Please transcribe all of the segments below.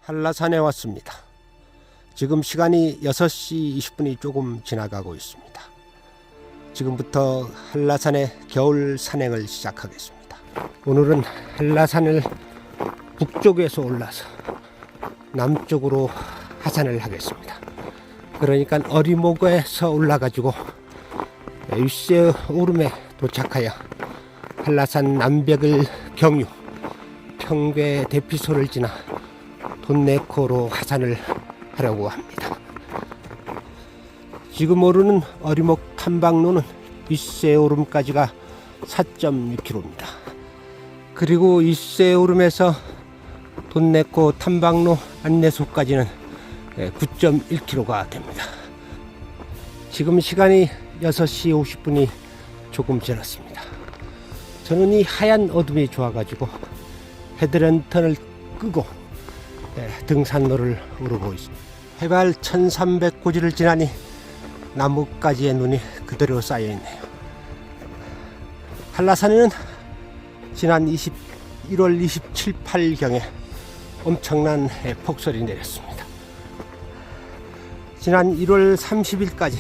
한라산에 왔습니다. 지금 시간이 6시 20분이 조금 지나가고 있습니다. 지금부터 한라산의 겨울 산행을 시작하겠습니다. 오늘은 한라산을 북쪽에서 올라서 남쪽으로 하산을 하겠습니다. 그러니까 어리목에서 올라가지고 윗세 오름에 도착하여 한라산 남벽을 경유 평괴 대피소를 지나 돈내코로 하산을 하려고 합니다. 지금 오르는 어리목 탐방로는 윗세 오름까지가 4.6km입니다. 그리고 윗세 오름에서 돈내코 탐방로 안내소까지는 9.1km가 됩니다. 지금 시간이 6시 50분이 조금 지났습니다. 저는 이 하얀 어둠이 좋아가지고 헤드랜턴을 끄고 등산로를 오르고 있습니다. 해발 1300고지를 지나니 나뭇가지의 눈이 그대로 쌓여있네요. 한라산에는 지난 1월 27, 8경에 엄청난 폭설이 내렸습니다. 지난 1월 30일까지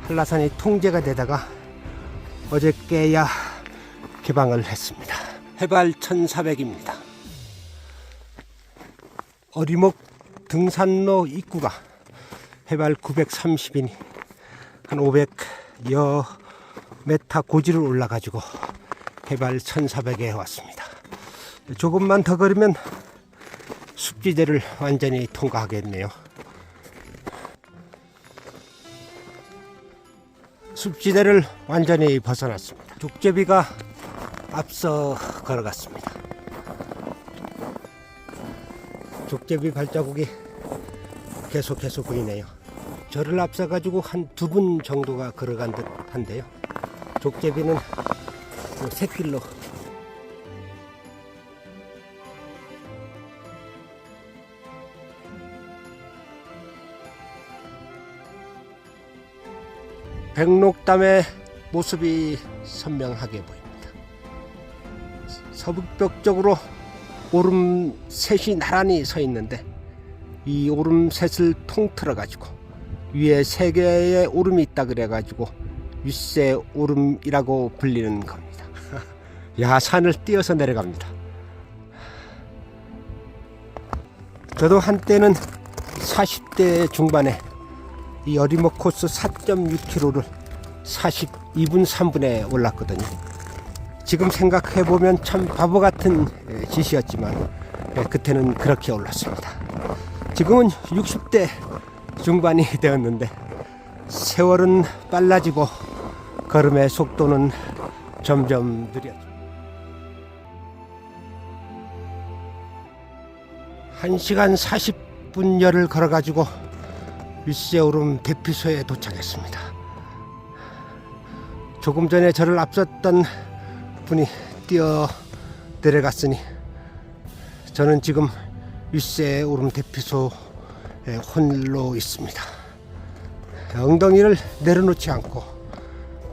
한라산이 통제가 되다가 어저께야 개방을 했습니다. 해발 1400입니다. 어리목 등산로 입구가 해발 930이니 한 500여 메타 고지를 올라가지고 해발 1400에 왔습니다. 조금만 더 걸으면 습지대를 완전히 통과하겠네요. 습지대를 완전히 벗어났습니다. 족제비가 앞서 걸어갔습니다. 족제비 발자국이 계속해서 보이네요. 저를 앞서 가지고 한 2분 정도가 걸어간 듯 한데요. 족제비는 샛길로 백록담의 모습이 선명하게 보입니다. 서북벽 쪽으로 오름셋이 나란히 서 있는데 이 오름셋을 통틀어 가지고 위에 3개의 오름이 있다 그래 가지고 윗세 오름이라고 불리는 겁니다. 야, 산을 뛰어서 내려갑니다. 저도 한때는 40대 중반에 이 어리목 코스 4.6km를 42분 3분에 올랐거든요. 지금 생각해보면 참 바보 같은 짓이었지만 그때는 그렇게 올랐습니다. 지금은 60대 중반이 되었는데 세월은 빨라지고 걸음의 속도는 점점 느려져. 1시간 40분여를 걸어가지고 윗세 오름 대피소에 도착했습니다. 조금 전에 저를 앞섰던 분이 뛰어 내려갔으니 저는 지금 윗세 오름 대피소에 홀로 있습니다. 엉덩이를 내려놓지 않고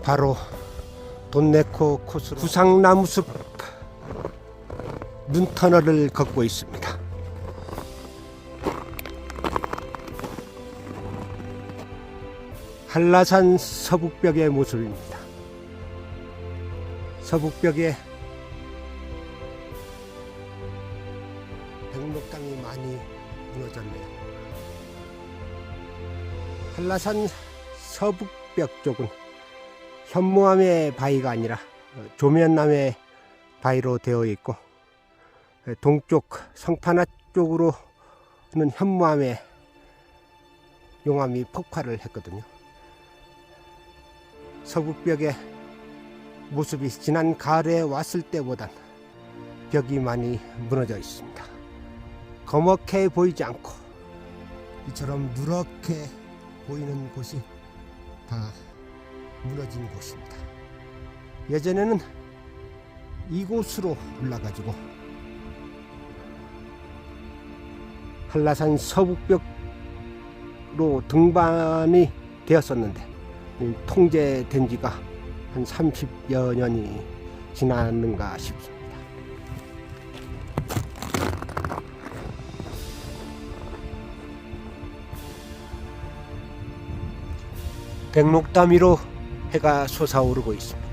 바로 돈내코 코스로 구상나무숲 눈터널을 걷고 있습니다. 한라산 서북벽의 모습입니다. 서북벽에 백록당이 많이 무너졌네요. 한라산 서북벽 쪽은 현무암의 바위가 아니라 조면남의 바위로 되어 있고, 동쪽 성판화 쪽으로는 현무암의 용암이 폭발을 했거든요. 서북벽의 모습이 지난 가을에 왔을 때보단 벽이 많이 무너져 있습니다. 검게 보이지 않고 이처럼 누렇게 보이는 곳이 다 무너진 곳입니다. 예전에는 이곳으로 올라가지고 한라산 서북벽으로 등반이 되었었는데 통제된 지가 한 30여 년이 지났는가 싶습니다. 백록담 위로 해가 솟아오르고 있습니다.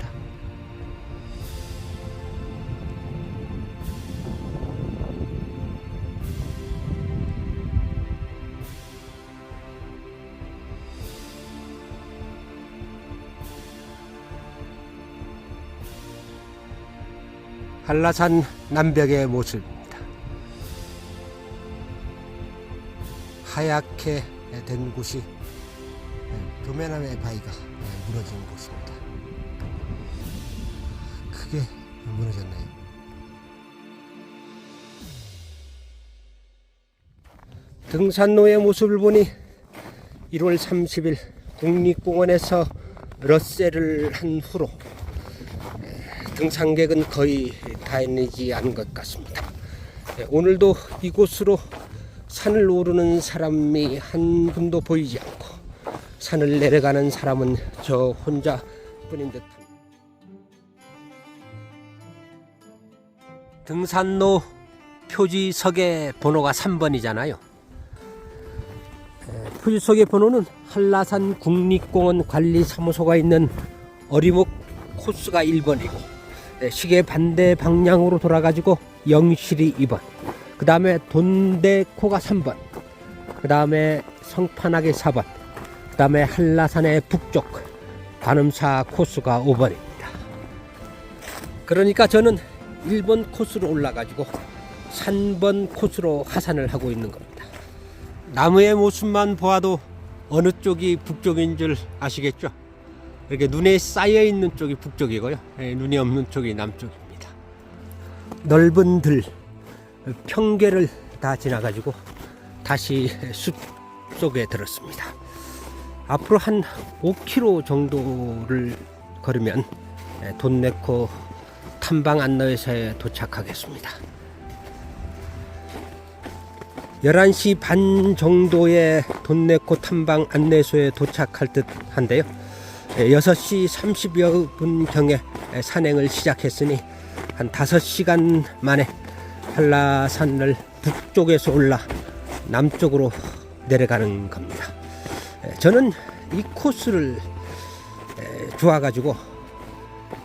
한라산 남벽의 모습입니다. 하얗게 된 곳이 도매남의 바위가 무너진 곳입니다. 크게 무너졌네요. 등산로의 모습을 보니 1월 30일 국립공원에서 럿셀을 한 후로 등산객은 거의 다니지 않은 것 같습니다. 오늘도 이곳으로 산을 오르는 사람이 한 분도 보이지 않고 산을 내려가는 사람은 저 혼자뿐인 듯합니다. 등산로 표지석의 번호가 3번이잖아요. 표지석의 번호는 한라산 국립공원 관리사무소가 있는 어리목 코스가 1번이고 시계 반대 방향으로 돌아가지고 영실이 2번, 그 다음에 돈대코가 3번, 그 다음에 성판하게 4번, 그 다음에 한라산의 북쪽 관음사 코스가 5번입니다. 그러니까 저는 1번 코스로 올라가지고 3번 코스로 하산을 하고 있는 겁니다. 나무의 모습만 보아도 어느 쪽이 북쪽인 줄 아시겠죠? 이렇게 눈에 쌓여 있는 쪽이 북쪽이고요, 눈이 없는 쪽이 남쪽입니다. 넓은 들 평계를 다 지나가지고 다시 숲 속에 들었습니다. 앞으로 한 5km 정도를 걸으면 돈네코 탐방 안내소에 도착하겠습니다. 11시 반 정도에 돈네코 탐방 안내소에 도착할 듯 한데요, 6시 30여 분경에 산행을 시작했으니 한 5시간 만에 한라산을 북쪽에서 올라 남쪽으로 내려가는 겁니다. 저는 이 코스를 좋아가지고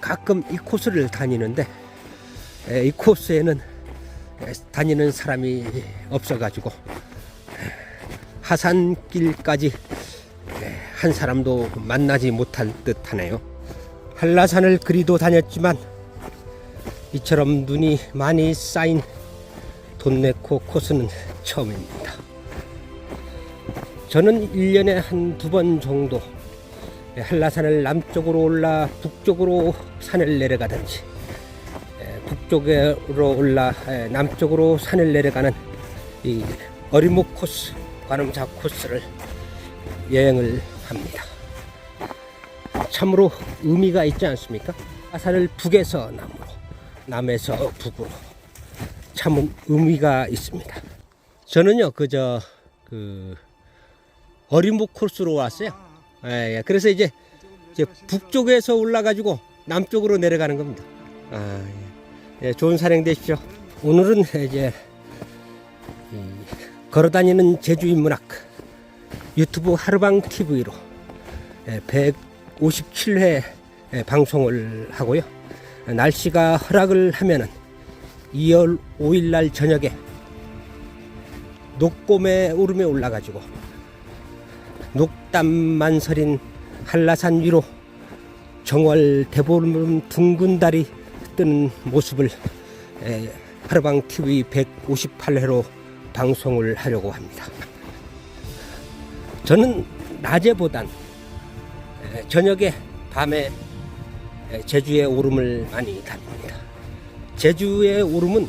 가끔 이 코스를 다니는데 이 코스에는 다니는 사람이 없어가지고 하산길까지 한 사람도 만나지 못할 듯 하네요. 한라산을 그리도 다녔지만 이처럼 눈이 많이 쌓인 돈네코 코스는 처음입니다. 저는 1년에 한 2번 정도 한라산을 남쪽으로 올라 북쪽으로 산을 내려가든지 북쪽으로 올라 남쪽으로 산을 내려가는 이 어리목 코스, 관음사 코스를 여행을 합니다. 참으로 의미가 있지 않습니까? 산을 북에서 남으로, 남에서 북으로 참 의미가 있습니다. 저는요 어리목 코스로 왔어요. 그래서 이제 북쪽에서 올라가지고 남쪽으로 내려가는 겁니다. 좋은 산행 되십시오. 오늘은 이제 걸어다니는 제주인문학 유튜브 하루방 TV로 157회 방송을 하고요. 날씨가 허락을 하면은 2월 5일 날 저녁에 녹곰의 오름에 올라가지고 녹담만 서린 한라산 위로 정월 대보름 둥근 달이 뜨는 모습을 하루방 TV 158회로 방송을 하려고 합니다. 저는 낮에보단 저녁에 밤에 제주의 오름을 많이 다닙니다. 제주의 오름은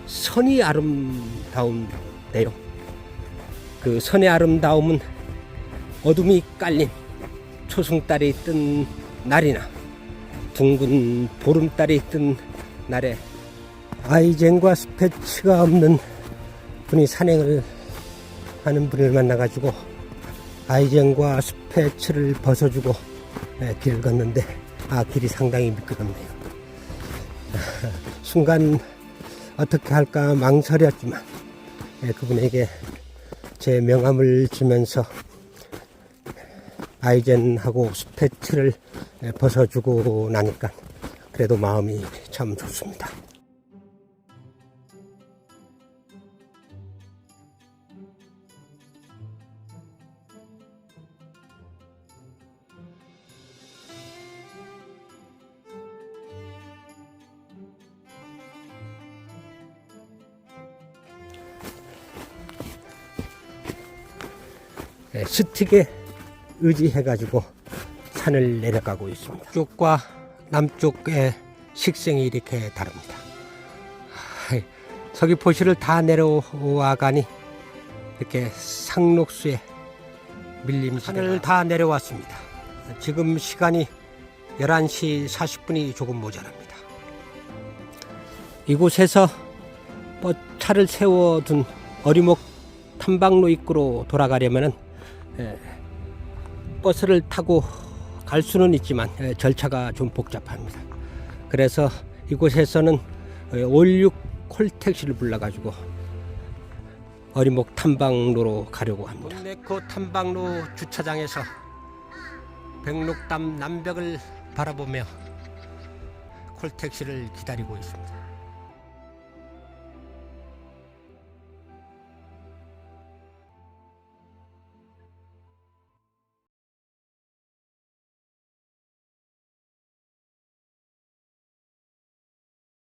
선이 아름다운데요, 그 선의 아름다움은 어둠이 깔린 초승달이 뜬 날이나 둥근 보름달이 뜬 날에 아이젠과 스패츠가 없는 분이 산행을 하는 분을 만나가지고 아이젠과 스패츠를 벗어주고 길을 걷는데 길이 상당히 미끄럽네요. 순간 어떻게 할까 망설였지만 그분에게 제 명함을 주면서 아이젠하고 스패츠를 벗어주고 나니까 그래도 마음이 참 좋습니다. 스틱에 의지해가지고 산을 내려가고 있습니다. 북쪽과 남쪽의 식생이 이렇게 다릅니다. 서귀포시를 다 내려와 가니 이렇게 상록수에 밀림 산을 다 내려왔습니다. 지금 시간이 11시 40분이 조금 모자랍니다. 이곳에서 차를 세워둔 어리목 탐방로 입구로 돌아가려면은 버스를 타고 갈 수는 있지만 절차가 좀 복잡합니다. 그래서 이곳에서는 516 콜택시를 불러가지고 어리목 탐방로로 가려고 합니다. 문네코 탐방로 주차장에서 백록담 남벽을 바라보며 콜택시를 기다리고 있습니다.